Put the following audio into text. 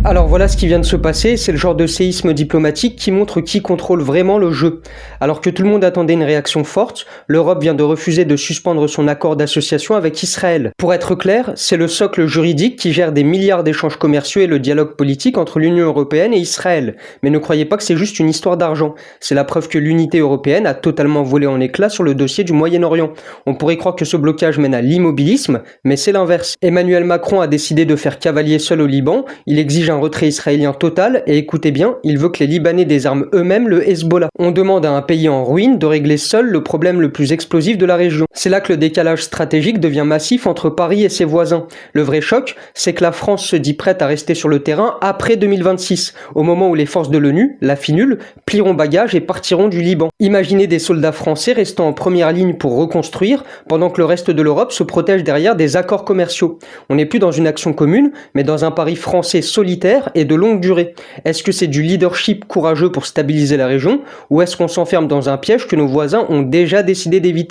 Alors voilà ce qui vient de se passer, c'est le genre de séisme diplomatique qui montre qui contrôle vraiment le jeu. Alors que tout le monde attendait une réaction forte, l'Europe vient de refuser de suspendre son accord d'association avec Israël. Pour être clair, c'est le socle juridique qui gère des milliards d'échanges commerciaux et le dialogue politique entre l'Union européenne et Israël. Mais ne croyez pas que c'est juste une histoire d'argent. C'est la preuve que l'unité européenne a totalement volé en éclats sur le dossier du Moyen-Orient. On pourrait croire que ce blocage mène à l'immobilisme, mais c'est l'inverse. Emmanuel Macron a décidé de faire cavalier seul au Liban, il exige un retrait israélien total et écoutez bien, il veut que les Libanais désarment eux-mêmes le Hezbollah. On demande à un pays en ruine de régler seul le problème le plus explosif de la région. C'est là que le décalage stratégique devient massif entre Paris et ses voisins. Le vrai choc, c'est que la France se dit prête à rester sur le terrain après 2026, au moment où les forces de l'ONU, la FINUL, plieront bagages et partiront du Liban. Imaginez des soldats français restant en première ligne pour reconstruire, pendant que le reste de l'Europe se protège derrière des accords commerciaux. On n'est plus dans une action commune, mais dans un pari français solitaire et de longue durée. Est-ce que c'est du leadership courageux pour stabiliser la région, ou est-ce qu'on s'enferme dans un piège que nos voisins ont déjà décidé d'éviter ?